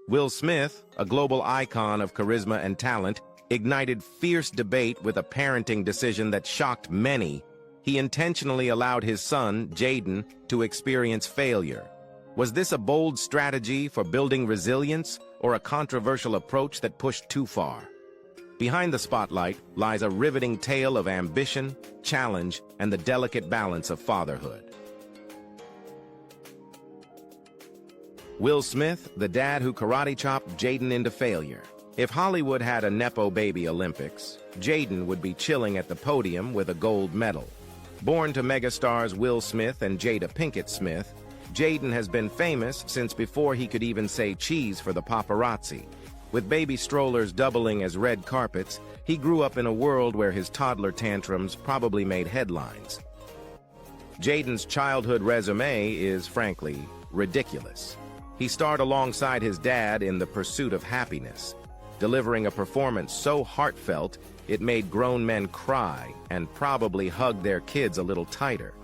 Will Smith, a global icon of charisma and talent, ignited fierce debate with a parenting decision that shocked many. He intentionally allowed his son, Jaden, to experience failure. Was this a bold strategy for building resilience or a controversial approach that pushed too far? Behind the spotlight lies a riveting tale of ambition, challenge, and the delicate balance of fatherhood. Will Smith, the dad who karate chopped Jaden into failure. If Hollywood had a Nepo Baby Olympics, Jaden would be chilling at the podium with a gold medal. Born to megastars Will Smith and Jada Pinkett Smith, Jaden has been famous since before he could even say cheese for the paparazzi. With baby strollers doubling as red carpets, he grew up in a world where his toddler tantrums probably made headlines. Jaden's childhood resume is, frankly, ridiculous. He starred alongside his dad in The Pursuit of Happiness, delivering a performance so heartfelt it made grown men cry and probably hug their kids a little tighter.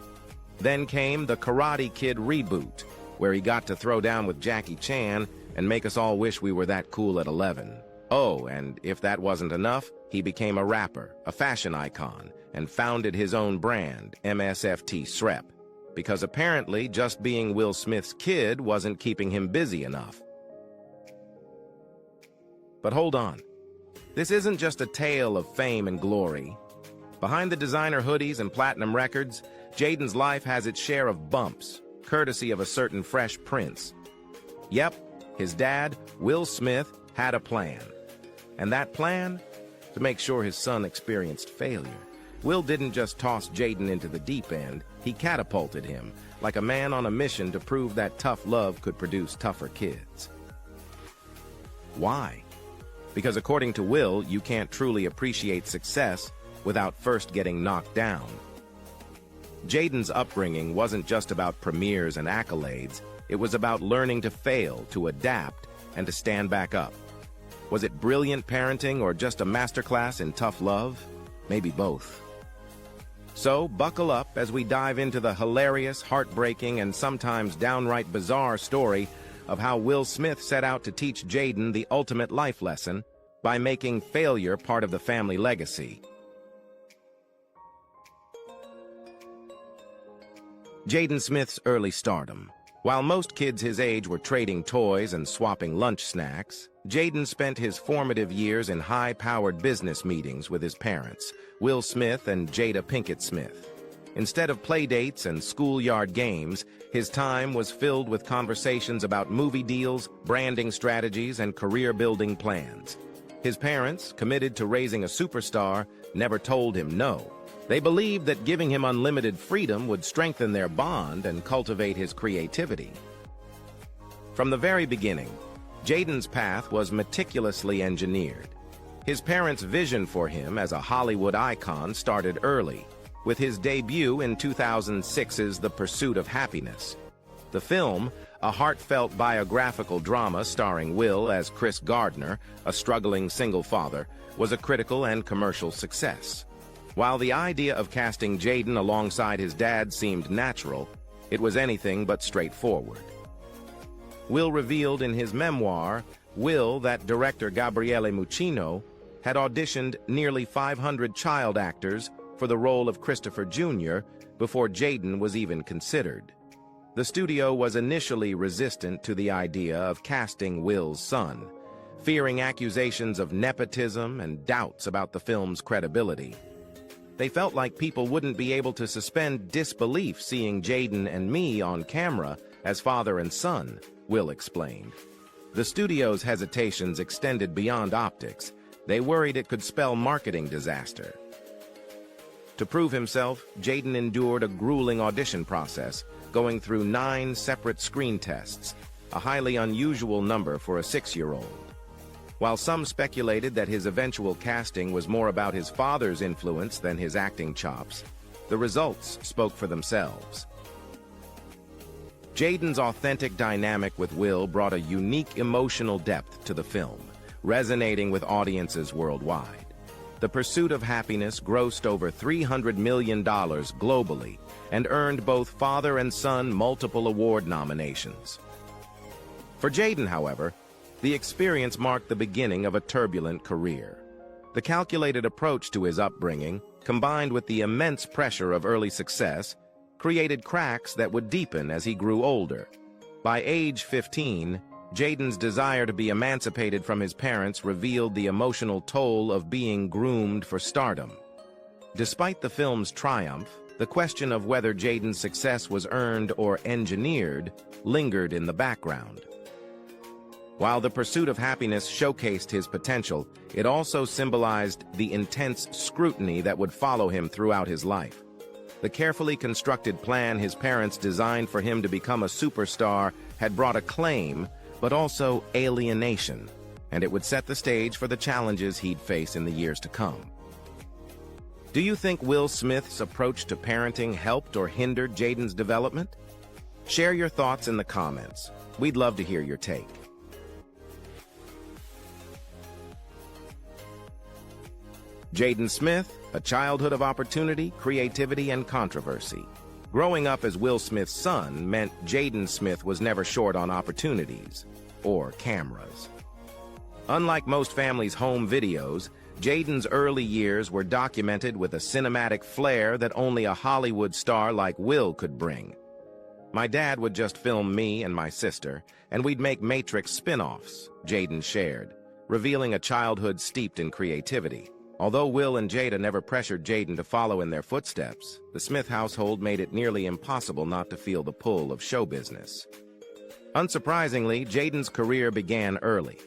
Then came the Karate Kid reboot, where he got to throw down with Jackie Chan and make us all wish we were that cool at 11. Oh, and if that wasn't enough, he became a rapper, a fashion icon, and founded his own brand, MSFT Srep, because apparently just being Will Smith's kid wasn't keeping him busy enough. But hold on. This isn't just a tale of fame and glory. Behind the designer hoodies and platinum records, Jaden's life has its share of bumps, courtesy of a certain Fresh Prince. Yep, his dad, Will Smith, had a plan. And that plan? To make sure his son experienced failure. Will didn't just toss Jaden into the deep end, he catapulted him, like a man on a mission to prove that tough love could produce tougher kids. Why? Because according to Will, you can't truly appreciate success without first getting knocked down. Jaden's upbringing wasn't just about premieres and accolades, it was about learning to fail, to adapt, and to stand back up. Was it brilliant parenting or just a masterclass in tough love? Maybe both. So, buckle up as we dive into the hilarious, heartbreaking, and sometimes downright bizarre story of how Will Smith set out to teach Jaden the ultimate life lesson by making failure part of the family legacy. Jaden Smith's early stardom. While most kids his age were trading toys and swapping lunch snacks, Jaden spent his formative years in high-powered business meetings with his parents, Will Smith and Jada Pinkett Smith. Instead of playdates and schoolyard games, his time was filled with conversations about movie deals, branding strategies, and career-building plans. His parents, committed to raising a superstar, never told him no. They believed that giving him unlimited freedom would strengthen their bond and cultivate his creativity. From the very beginning, Jaden's path was meticulously engineered. His parents' vision for him as a Hollywood icon started early, with his debut in 2006's The Pursuit of Happiness. The film, a heartfelt biographical drama starring Will as Chris Gardner, a struggling single father, was a critical and commercial success. While the idea of casting Jaden alongside his dad seemed natural, it was anything but straightforward. Will revealed in his memoir, Will, that director Gabriele Muccino, had auditioned nearly 500 child actors for the role of Christopher Jr. before Jaden was even considered. The studio was initially resistant to the idea of casting Will's son, fearing accusations of nepotism and doubts about the film's credibility. They felt like people wouldn't be able to suspend disbelief seeing Jaden and me on camera as father and son, Will explained. The studio's hesitations extended beyond optics. They worried it could spell marketing disaster. To prove himself, Jaden endured a grueling audition process, going through 9 separate screen tests, a highly unusual number for a 6-year-old. While some speculated that his eventual casting was more about his father's influence than his acting chops, the results spoke for themselves. Jaden's authentic dynamic with Will brought a unique emotional depth to the film, resonating with audiences worldwide. The Pursuit of Happiness grossed over $300 million globally and earned both father and son multiple award nominations. For Jaden, however, The experience marked the beginning of a turbulent career. The calculated approach to his upbringing, combined with the immense pressure of early success, created cracks that would deepen as he grew older. By age 15, Jaden's desire to be emancipated from his parents revealed the emotional toll of being groomed for stardom. Despite the film's triumph, the question of whether Jaden's success was earned or engineered lingered in the background. While the pursuit of happiness showcased his potential, it also symbolized the intense scrutiny that would follow him throughout his life. The carefully constructed plan his parents designed for him to become a superstar had brought acclaim, but also alienation, and it would set the stage for the challenges he'd face in the years to come. Do you think Will Smith's approach to parenting helped or hindered Jaden's development? Share your thoughts in the comments. We'd love to hear your take. Jaden Smith, a childhood of opportunity, creativity, and controversy. Growing up as Will Smith's son meant Jaden Smith was never short on opportunities or cameras. Unlike most families' home videos, Jaden's early years were documented with a cinematic flair that only a Hollywood star like Will could bring. My dad would just film me and my sister, and we'd make Matrix spin-offs, Jaden shared, revealing a childhood steeped in creativity. Although Will and Jada never pressured Jaden to follow in their footsteps, the Smith household made it nearly impossible not to feel the pull of show business. Unsurprisingly, Jaden's career began early.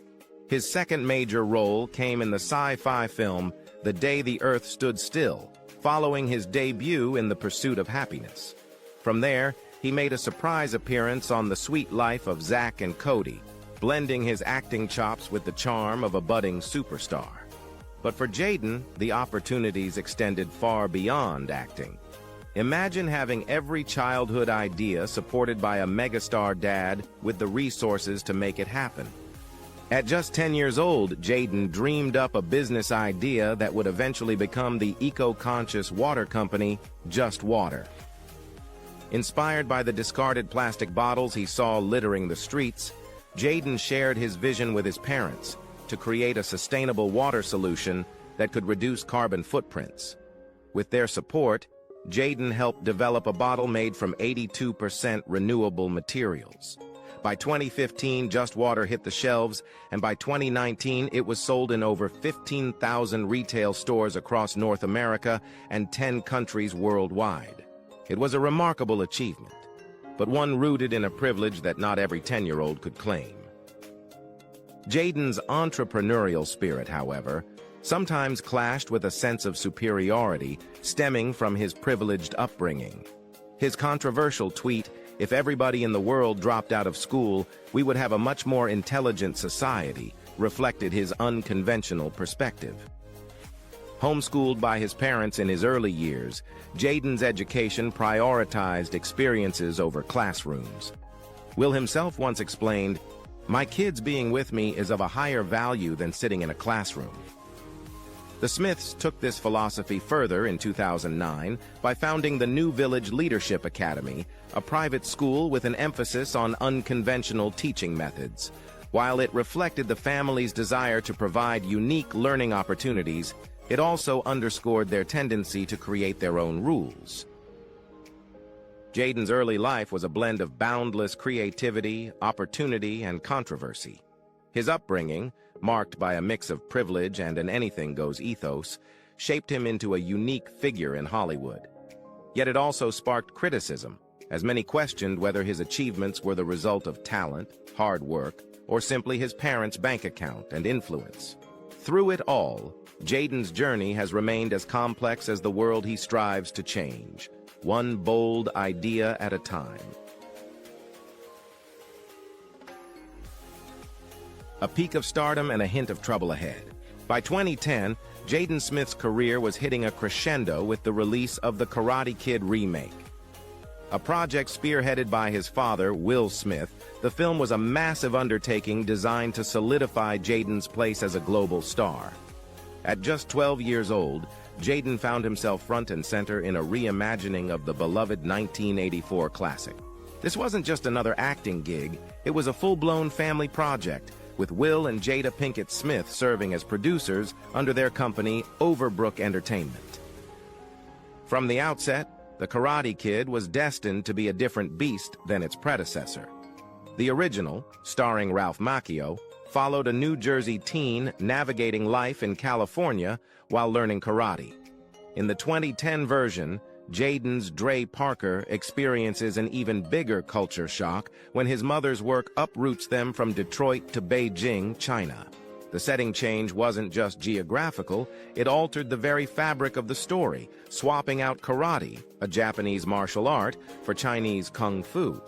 His second major role came in the sci-fi film The Day the Earth Stood Still, following his debut in The Pursuit of Happiness. From there, he made a surprise appearance on The Sweet Life of Zack and Cody, blending his acting chops with the charm of a budding superstar. But for Jaden, the opportunities extended far beyond acting. Imagine having every childhood idea supported by a megastar dad with the resources to make it happen. At just 10 years old, Jaden dreamed up a business idea that would eventually become the eco-conscious water company, Just Water. Inspired by the discarded plastic bottles he saw littering the streets, Jaden shared his vision with his parents to create a sustainable water solution that could reduce carbon footprints. With their support, Jaden helped develop a bottle made from 82% renewable materials. By 2015, Just Water hit the shelves, and by 2019, it was sold in over 15,000 retail stores across North America and 10 countries worldwide. It was a remarkable achievement, but one rooted in a privilege that not every 10-year-old could claim. Jaden's entrepreneurial spirit, however, sometimes clashed with a sense of superiority stemming from his privileged upbringing. His controversial tweet, "If everybody in the world dropped out of school, we would have a much more intelligent society," reflected his unconventional perspective. Homeschooled by his parents in his early years, Jaden's education prioritized experiences over classrooms. Will himself once explained, "My kids being with me is of a higher value than sitting in a classroom." The Smiths took this philosophy further in 2009 by founding the New Village Leadership Academy, a private school with an emphasis on unconventional teaching methods. While it reflected the family's desire to provide unique learning opportunities, it also underscored their tendency to create their own rules. Jaden's early life was a blend of boundless creativity, opportunity, and controversy. His upbringing, marked by a mix of privilege and an anything-goes ethos, shaped him into a unique figure in Hollywood. Yet it also sparked criticism, as many questioned whether his achievements were the result of talent, hard work, or simply his parents' bank account and influence. Through it all, Jaden's journey has remained as complex as the world he strives to change, one bold idea at a time. A peak of stardom and a hint of trouble ahead. By 2010, Jaden Smith's career was hitting a crescendo with the release of the Karate Kid remake. A project spearheaded by his father, Will Smith, the film was a massive undertaking designed to solidify Jaden's place as a global star. At just 12 years old, Jaden found himself front and center in a reimagining of the beloved 1984 classic. This wasn't just another acting gig, it was a full-blown family project, with Will and Jada Pinkett Smith serving as producers under their company Overbrook Entertainment. From the outset, The Karate Kid was destined to be a different beast than its predecessor. The original, starring Ralph Macchio, followed a New Jersey teen navigating life in California while learning karate. In the 2010 version, Jaden's Dre Parker experiences an even bigger culture shock when his mother's work uproots them from Detroit to Beijing, China. The setting change wasn't just geographical, it altered the very fabric of the story, swapping out karate, a Japanese martial art, for Chinese kung fu.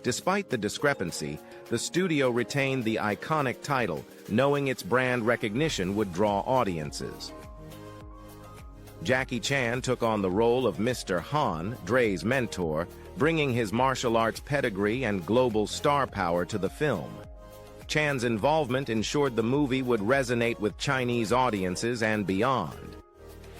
Despite the discrepancy, the studio retained the iconic title, knowing its brand recognition would draw audiences. Jackie Chan took on the role of Mr. Han, Dre's mentor, bringing his martial arts pedigree and global star power to the film. Chan's involvement ensured the movie would resonate with Chinese audiences and beyond.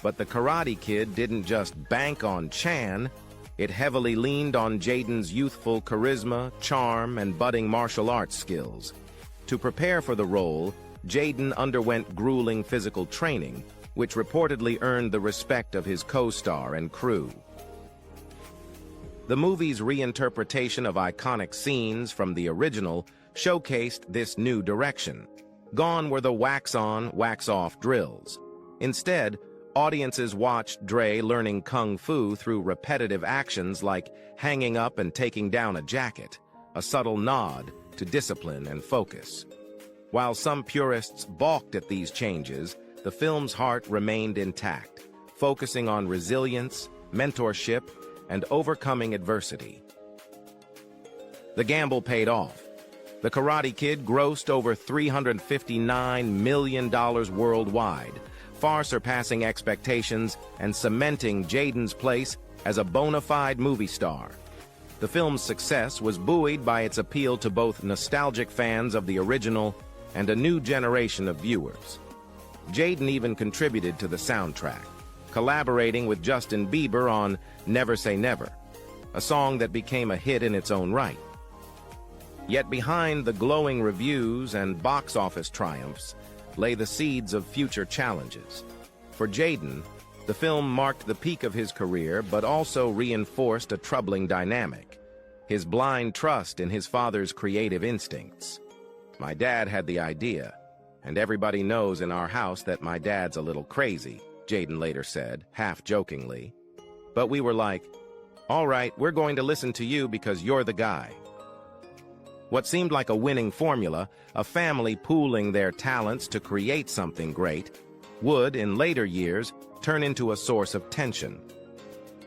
But The Karate Kid didn't just bank on Chan, it heavily leaned on Jaden's youthful charisma, charm, and budding martial arts skills. To prepare for the role, Jaden underwent grueling physical training, which reportedly earned the respect of his co-star and crew. The movie's reinterpretation of iconic scenes from the original showcased this new direction. Gone were the wax-on, wax-off drills. Instead, audiences watched Dre learning kung fu through repetitive actions like hanging up and taking down a jacket, a subtle nod to discipline and focus. While some purists balked at these changes, the film's heart remained intact, focusing on resilience, mentorship, and overcoming adversity. The gamble paid off. The Karate Kid grossed over $359 million worldwide, far surpassing expectations and cementing Jaden's place as a bona fide movie star. The film's success was buoyed by its appeal to both nostalgic fans of the original and a new generation of viewers. Jaden even contributed to the soundtrack, collaborating with Justin Bieber on Never Say Never, a song that became a hit in its own right. Yet behind the glowing reviews and box office triumphs lay the seeds of future challenges. For Jaden, the film marked the peak of his career but also reinforced a troubling dynamic: his blind trust in his father's creative instincts. "My dad had the idea, and everybody knows in our house that my dad's a little crazy," Jaden later said, half-jokingly. "But we were like, all right, we're going to listen to you because you're the guy." What seemed like a winning formula, a family pooling their talents to create something great, would, in later years, turn into a source of tension.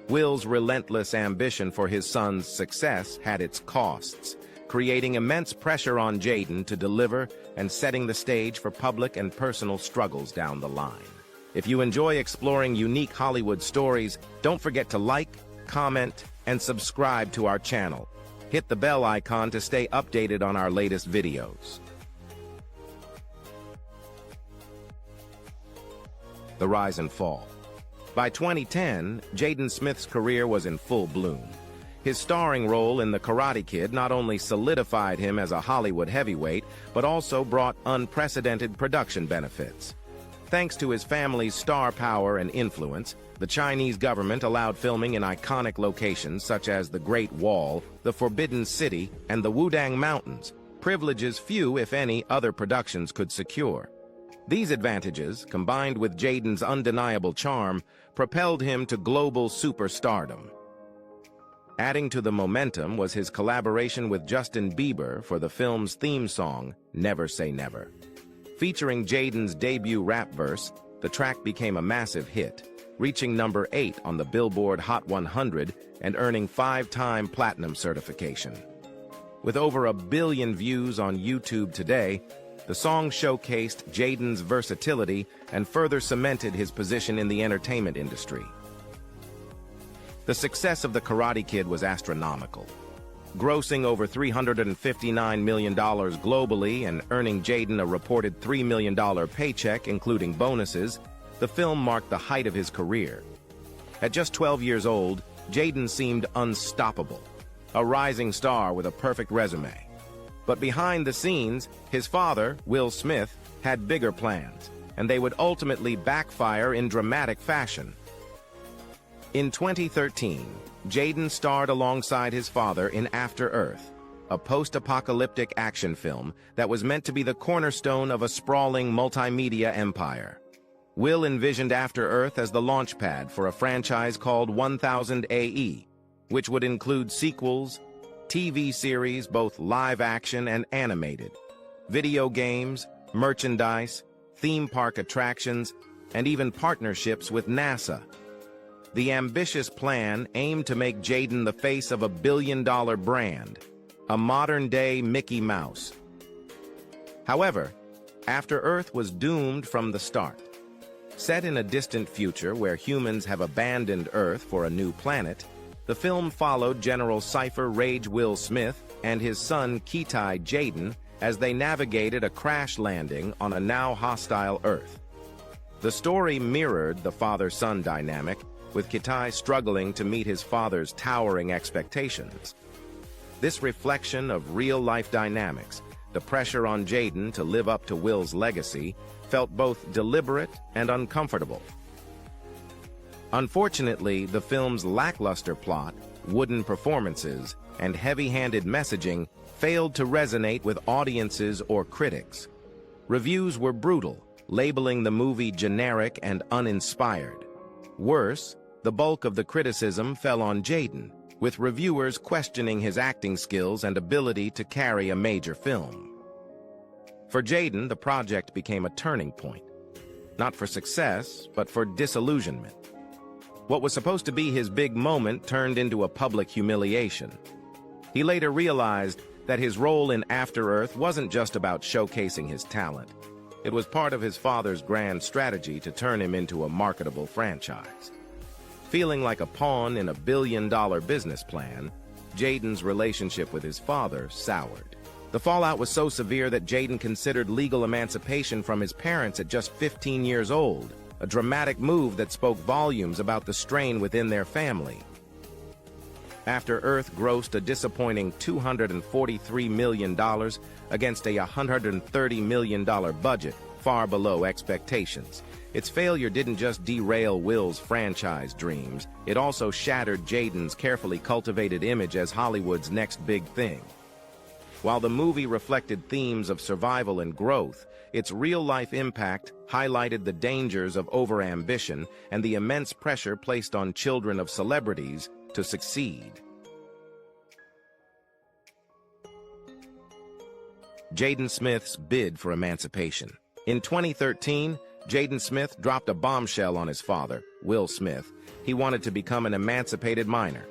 Will's relentless ambition for his son's success had its costs, creating immense pressure on Jaden to deliver and setting the stage for public and personal struggles down the line. If you enjoy exploring unique Hollywood stories, don't forget to like, comment, and subscribe to our channel. Hit the bell icon to stay updated on our latest videos. The rise and fall. By 2010, Jaden Smith's career was in full bloom. His starring role in The Karate Kid not only solidified him as a Hollywood heavyweight, but also brought unprecedented production benefits. Thanks to his family's star power and influence, the Chinese government allowed filming in iconic locations such as the Great Wall, the Forbidden City, and the Wudang Mountains, privileges few, if any, other productions could secure. These advantages, combined with Jaden's undeniable charm, propelled him to global superstardom. Adding to the momentum was his collaboration with Justin Bieber for the film's theme song, Never Say Never. Featuring Jaden's debut rap verse, the track became a massive hit, reaching number 8 on the Billboard Hot 100 and earning 5-time platinum certification. With over 1 billion views on YouTube today, the song showcased Jaden's versatility and further cemented his position in the entertainment industry. The success of The Karate Kid was astronomical. Grossing over $359 million globally and earning Jaden a reported $3 million paycheck, including bonuses, the film marked the height of his career. At just 12 years old, Jaden seemed unstoppable, a rising star with a perfect resume. But behind the scenes, his father, Will Smith, had bigger plans, and they would ultimately backfire in dramatic fashion. In 2013, Jaden starred alongside his father in After Earth, a post-apocalyptic action film that was meant to be the cornerstone of a sprawling multimedia empire. Will envisioned After Earth as the launchpad for a franchise called 1000 AE, which would include sequels, TV series, both live-action and animated, video games, merchandise, theme park attractions, and even partnerships with NASA. The ambitious plan aimed to make Jaden the face of a billion-dollar brand, a modern-day Mickey Mouse. However, After Earth was doomed from the start. Set in a distant future where humans have abandoned Earth for a new planet, the film followed General Cypher Rage Will Smith and his son Kitai Jaden as they navigated a crash landing on a now hostile Earth. The story mirrored the father-son dynamic, with Kitai struggling to meet his father's towering expectations. This reflection of real-life dynamics, the pressure on Jaden to live up to Will's legacy, felt both deliberate and uncomfortable. Unfortunately, the film's lackluster plot, wooden performances, and heavy-handed messaging failed to resonate with audiences or critics. Reviews were brutal, labeling the movie generic and uninspired. Worse, the bulk of the criticism fell on Jaden, with reviewers questioning his acting skills and ability to carry a major film. For Jaden, the project became a turning point, not for success, but for disillusionment. What was supposed to be his big moment turned into a public humiliation. He later realized that his role in After Earth wasn't just about showcasing his talent. It was part of his father's grand strategy to turn him into a marketable franchise. Feeling like a pawn in a billion-dollar business plan, Jaden's relationship with his father soured. The fallout was so severe that Jaden considered legal emancipation from his parents at just 15 years old, a dramatic move that spoke volumes about the strain within their family. After Earth grossed a disappointing $243 million against a $130 million budget, far below expectations. Its failure didn't just derail Will's franchise dreams, it also shattered Jaden's carefully cultivated image as Hollywood's next big thing. While the movie reflected themes of survival and growth, its real-life impact highlighted the dangers of overambition and the immense pressure placed on children of celebrities to succeed. Jaden Smith's bid for emancipation. In 2013, Jaden Smith dropped a bombshell on his father, Will Smith. He wanted to become an emancipated minor.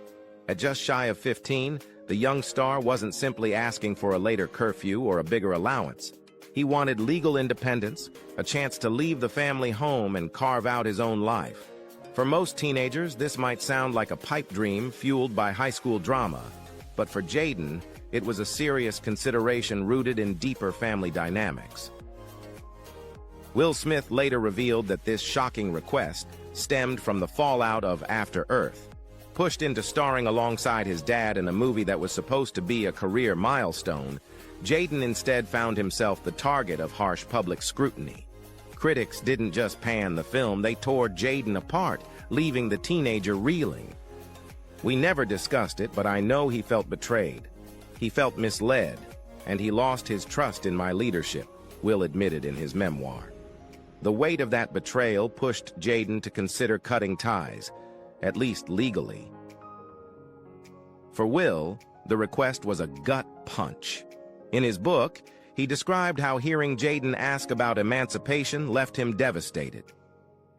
At just shy of 15, the young star wasn't simply asking for a later curfew or a bigger allowance. He wanted legal independence, a chance to leave the family home and carve out his own life. For most teenagers, this might sound like a pipe dream fueled by high school drama, but for Jaden, it was a serious consideration rooted in deeper family dynamics. Will Smith later revealed that this shocking request stemmed from the fallout of After Earth. Pushed into starring alongside his dad in a movie that was supposed to be a career milestone, Jaden instead found himself the target of harsh public scrutiny. Critics didn't just pan the film, they tore Jaden apart, leaving the teenager reeling. We never discussed it, but I know he felt betrayed. He felt misled, and he lost his trust in my leadership, Will admitted in his memoir. The weight of that betrayal pushed Jaden to consider cutting ties, at least legally. For Will, the request was a gut punch. In his book, he described how hearing Jaden ask about emancipation left him devastated.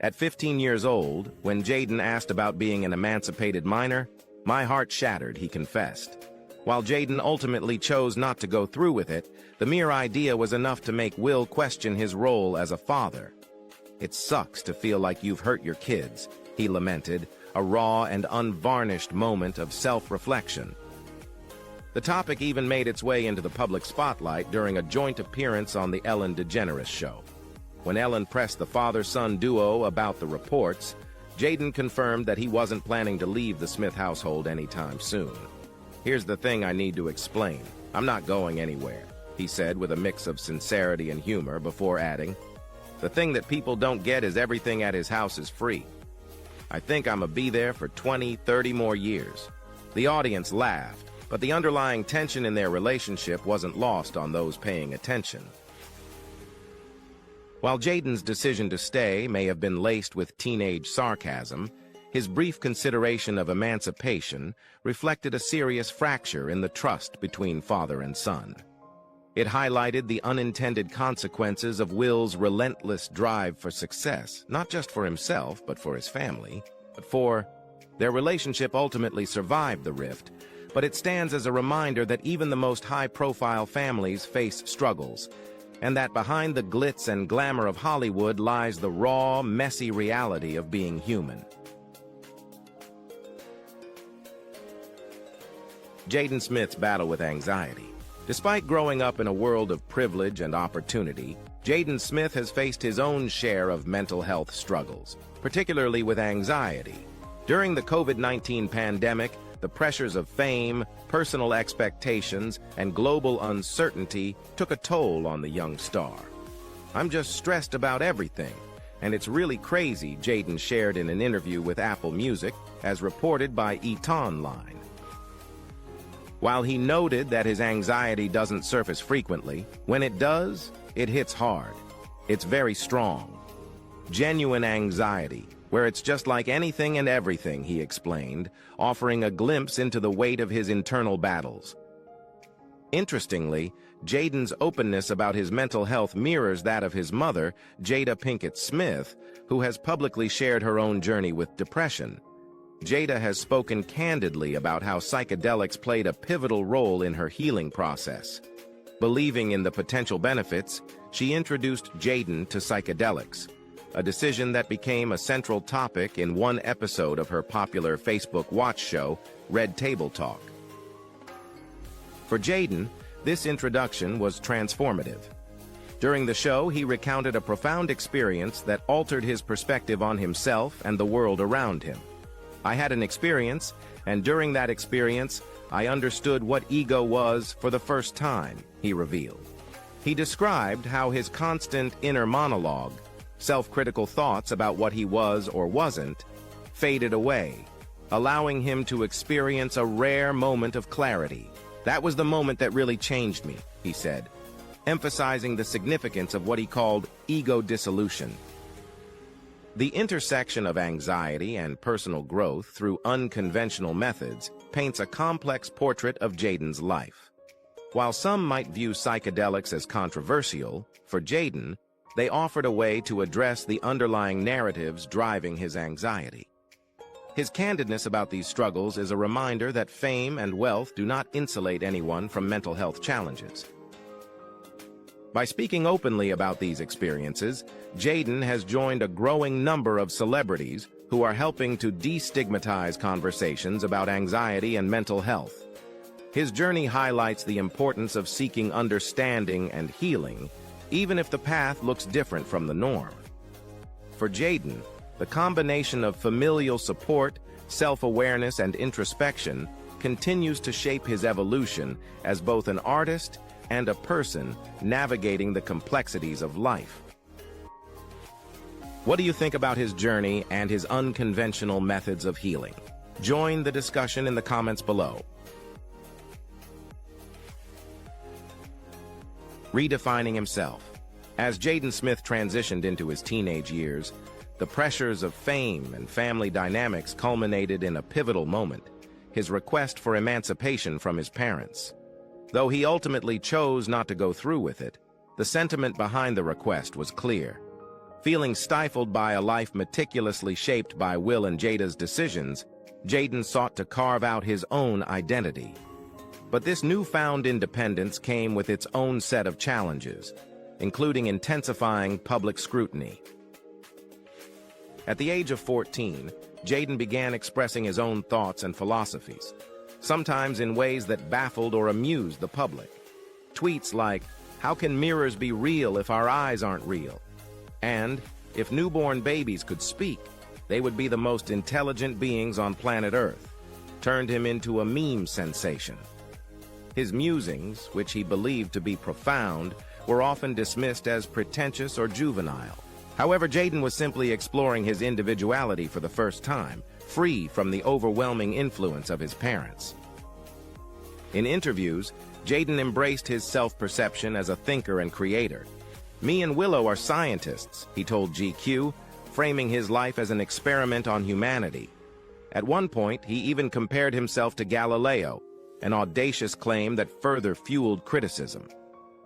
At 15 years old, when Jaden asked about being an emancipated minor, my heart shattered, he confessed. While Jaden ultimately chose not to go through with it, the mere idea was enough to make Will question his role as a father. It sucks to feel like you've hurt your kids, he lamented, a raw and unvarnished moment of self-reflection. The topic even made its way into the public spotlight during a joint appearance on the Ellen DeGeneres show. When Ellen pressed the father-son duo about the reports, Jaden confirmed that he wasn't planning to leave the Smith household anytime soon. Here's the thing I need to explain. "I'm not going anywhere," he said with a mix of sincerity and humor before adding, "The thing that people don't get is everything at his house is free. I think I'ma be there for 20, 30 more years." The audience laughed, but the underlying tension in their relationship wasn't lost on those paying attention. While Jaden's decision to stay may have been laced with teenage sarcasm, his brief consideration of emancipation reflected a serious fracture in the trust between father and son. It highlighted the unintended consequences of Will's relentless drive for success, not just for himself, but for his family. Their relationship ultimately survived the rift, but it stands as a reminder that even the most high-profile families face struggles, and that behind the glitz and glamour of Hollywood lies the raw, messy reality of being human. Jaden Smith's battle with anxiety. Despite growing up in a world of privilege and opportunity, Jaden Smith has faced his own share of mental health struggles, particularly with anxiety. During the COVID-19 pandemic, the pressures of fame, personal expectations, and global uncertainty took a toll on the young star. "I'm just stressed about everything, and it's really crazy," Jaden shared in an interview with Apple Music, as reported by Etonline. While he noted that his anxiety doesn't surface frequently, when it does, it hits hard. It's very strong. Genuine anxiety, where it's just like anything and everything, he explained, offering a glimpse into the weight of his internal battles. Interestingly, Jaden's openness about his mental health mirrors that of his mother, Jada Pinkett Smith, who has publicly shared her own journey with depression. Jada has spoken candidly about how psychedelics played a pivotal role in her healing process. Believing in the potential benefits, she introduced Jaden to psychedelics, a decision that became a central topic in one episode of her popular Facebook watch show, Red Table Talk. For Jaden, this introduction was transformative. During the show, he recounted a profound experience that altered his perspective on himself and the world around him. "I had an experience, and during that experience, I understood what ego was for the first time," he revealed. He described how his constant inner monologue, self-critical thoughts about what he was or wasn't, faded away, allowing him to experience a rare moment of clarity. "That was the moment that really changed me," he said, emphasizing the significance of what he called ego dissolution. The intersection of anxiety and personal growth through unconventional methods paints a complex portrait of Jaden's life. While some might view psychedelics as controversial, for Jaden, they offered a way to address the underlying narratives driving his anxiety. His candidness about these struggles is a reminder that fame and wealth do not insulate anyone from mental health challenges. By speaking openly about these experiences, Jaden has joined a growing number of celebrities who are helping to destigmatize conversations about anxiety and mental health. His journey highlights the importance of seeking understanding and healing, even if the path looks different from the norm. For Jaden, the combination of familial support, self-awareness, and introspection continues to shape his evolution as both an artist and a person navigating the complexities of life. What do you think about his journey and his unconventional methods of healing? Join the discussion in the comments below. Redefining himself. As Jaden Smith transitioned into his teenage years, the pressures of fame and family dynamics culminated in a pivotal moment, his request for emancipation from his parents. Though he ultimately chose not to go through with it, the sentiment behind the request was clear. Feeling stifled by a life meticulously shaped by Will and Jada's decisions, Jaden sought to carve out his own identity. But this newfound independence came with its own set of challenges, including intensifying public scrutiny. At the age of 14, Jaden began expressing his own thoughts and philosophies, sometimes in ways that baffled or amused the public. Tweets like, "How can mirrors be real if our eyes aren't real?" And, "If newborn babies could speak, they would be the most intelligent beings on planet Earth," turned him into a meme sensation. His musings, which he believed to be profound, were often dismissed as pretentious or juvenile. However, Jaden was simply exploring his individuality for the first time, free from the overwhelming influence of his parents. In interviews, Jaden embraced his self-perception as a thinker and creator. "Me and Willow are scientists," he told GQ, framing his life as an experiment on humanity. At one point, he even compared himself to Galileo, an audacious claim that further fueled criticism.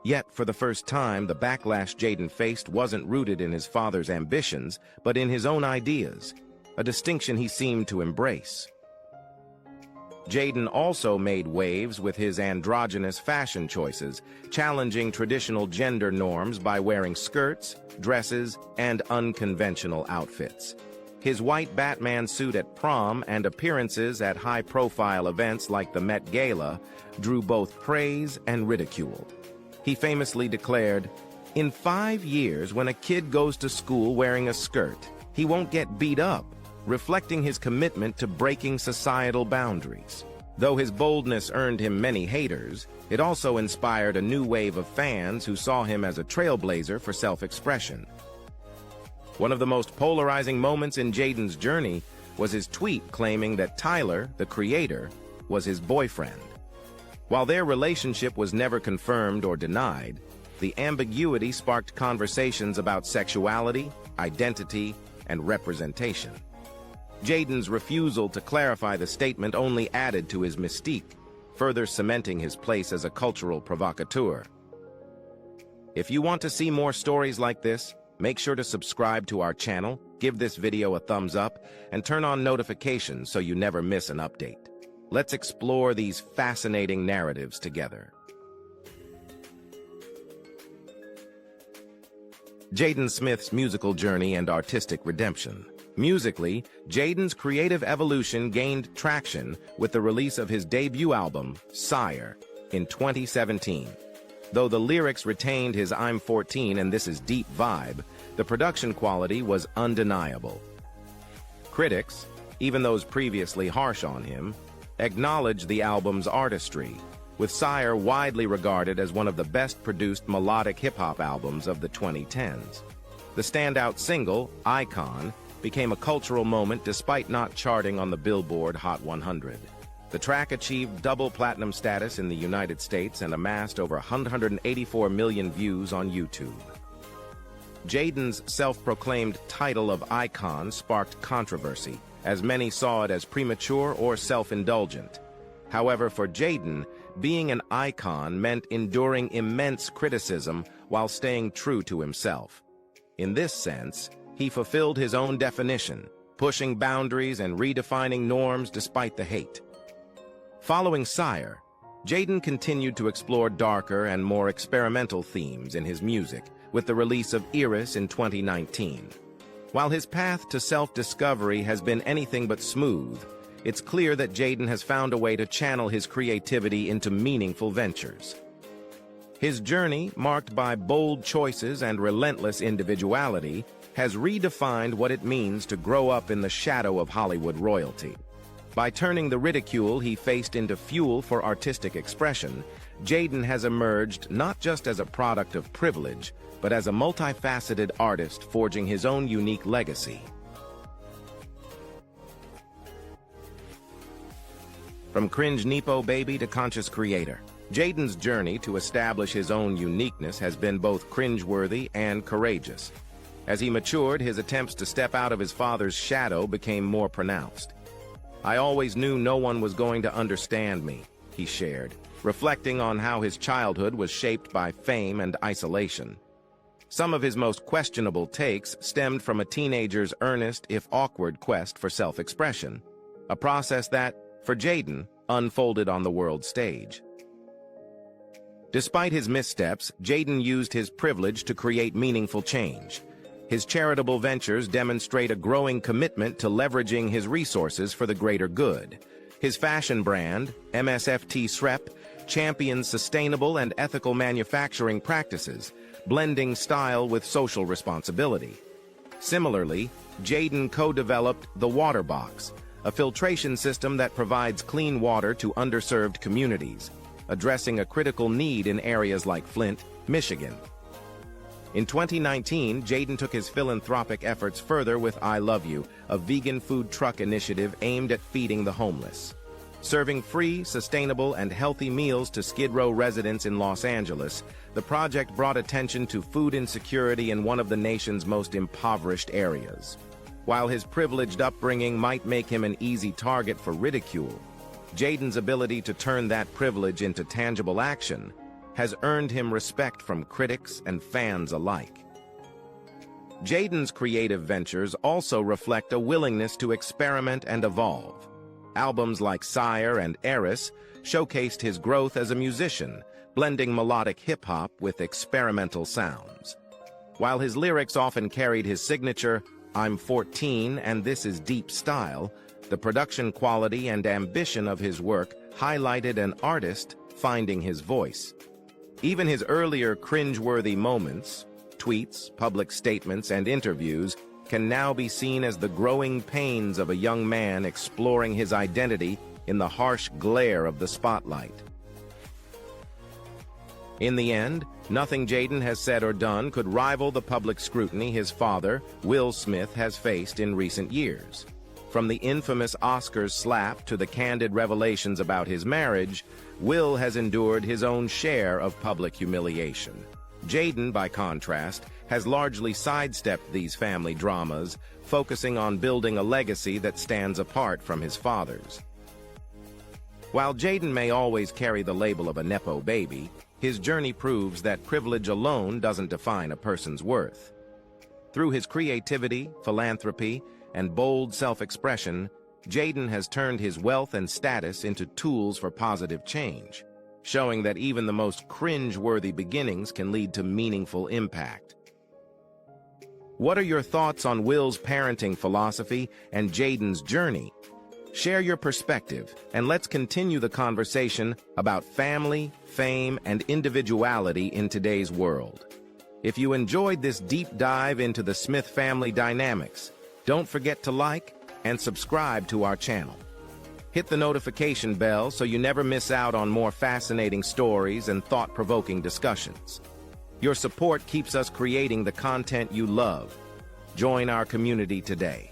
Yet, for the first time, the backlash Jaden faced wasn't rooted in his father's ambitions, but in his own ideas, a distinction he seemed to embrace. Jaden also made waves with his androgynous fashion choices, challenging traditional gender norms by wearing skirts, dresses, and unconventional outfits. His white Batman suit at prom and appearances at high-profile events like the Met Gala drew both praise and ridicule. He famously declared, "In 5 years, when a kid goes to school wearing a skirt, he won't get beat up," reflecting his commitment to breaking societal boundaries. Though his boldness earned him many haters, it also inspired a new wave of fans who saw him as a trailblazer for self-expression. One of the most polarizing moments in Jaden's journey was his tweet claiming that Tyler, the creator, was his boyfriend. While their relationship was never confirmed or denied, the ambiguity sparked conversations about sexuality, identity, and representation. Jaden's refusal to clarify the statement only added to his mystique, further cementing his place as a cultural provocateur. If you want to see more stories like this, make sure to subscribe to our channel, give this video a thumbs up, and turn on notifications so you never miss an update. Let's explore these fascinating narratives together. Jaden Smith's musical journey and artistic redemption. Musically, Jaden's creative evolution gained traction with the release of his debut album, Sire, in 2017. Though the lyrics retained his "I'm 14 and this is deep" vibe, the production quality was undeniable. Critics, even those previously harsh on him, acknowledged the album's artistry, with Sire widely regarded as one of the best-produced melodic hip-hop albums of the 2010s. The standout single, Icon, became a cultural moment despite not charting on the Billboard Hot 100. The track achieved double platinum status in the United States and amassed over 184 million views on YouTube. Jaden's self-proclaimed title of Icon sparked controversy, as many saw it as premature or self-indulgent. However, for Jaden, being an icon meant enduring immense criticism while staying true to himself. In this sense, he fulfilled his own definition, pushing boundaries and redefining norms despite the hate. Following Sire, Jaden continued to explore darker and more experimental themes in his music, with the release of Iris in 2019. While his path to self-discovery has been anything but smooth, it's clear that Jaden has found a way to channel his creativity into meaningful ventures. His journey, marked by bold choices and relentless individuality, has redefined what it means to grow up in the shadow of Hollywood royalty. By turning the ridicule he faced into fuel for artistic expression, Jaden has emerged not just as a product of privilege, but as a multifaceted artist forging his own unique legacy. From cringe Nepo baby to conscious creator, Jaden's journey to establish his own uniqueness has been both cringeworthy and courageous. As he matured, his attempts to step out of his father's shadow became more pronounced. "I always knew no one was going to understand me," he shared, reflecting on how his childhood was shaped by fame and isolation. Some of his most questionable takes stemmed from a teenager's earnest, if awkward, quest for self-expression, a process that, for Jaden, unfolded on the world stage. Despite his missteps, Jaden used his privilege to create meaningful change. His charitable ventures demonstrate a growing commitment to leveraging his resources for the greater good. His fashion brand, MSFT Srep, champions sustainable and ethical manufacturing practices, blending style with social responsibility. Similarly, Jaden co-developed the Water Box, a filtration system that provides clean water to underserved communities. addressing a critical need in areas like Flint, Michigan. In 2019, Jaden took his philanthropic efforts further with I Love You, a vegan food truck initiative aimed at feeding the homeless. Serving free, sustainable, and healthy meals to Skid Row residents in Los Angeles, the project brought attention to food insecurity in one of the nation's most impoverished areas. While his privileged upbringing might make him an easy target for ridicule, Jaden's ability to turn that privilege into tangible action has earned him respect from critics and fans alike. Jaden's creative ventures also reflect a willingness to experiment and evolve. Albums like Sire and Eris showcased his growth as a musician, blending melodic hip-hop with experimental sounds. While his lyrics often carried his signature, "I'm 14 and this is deep" style, the production quality and ambition of his work highlighted an artist finding his voice. Even his earlier cringe-worthy moments, tweets, public statements, and interviews can now be seen as the growing pains of a young man exploring his identity in the harsh glare of the spotlight. In the end, nothing Jaden has said or done could rival the public scrutiny his father, Will Smith, has faced in recent years. From the infamous Oscars slap to the candid revelations about his marriage, Will has endured his own share of public humiliation. Jaden, by contrast, has largely sidestepped these family dramas, focusing on building a legacy that stands apart from his father's. While Jaden may always carry the label of a Nepo baby, his journey proves that privilege alone doesn't define a person's worth. Through his creativity, philanthropy, and bold self-expression, Jaden has turned his wealth and status into tools for positive change, showing that even the most cringe-worthy beginnings can lead to meaningful impact. What are your thoughts on Will's parenting philosophy and Jaden's journey? Share your perspective, and let's continue the conversation about family, fame, and individuality in today's world. If you enjoyed this deep dive into the Smith family dynamics, don't forget to like and subscribe to our channel. Hit the notification bell so you never miss out on more fascinating stories and thought-provoking discussions. Your support keeps us creating the content you love. Join our community today.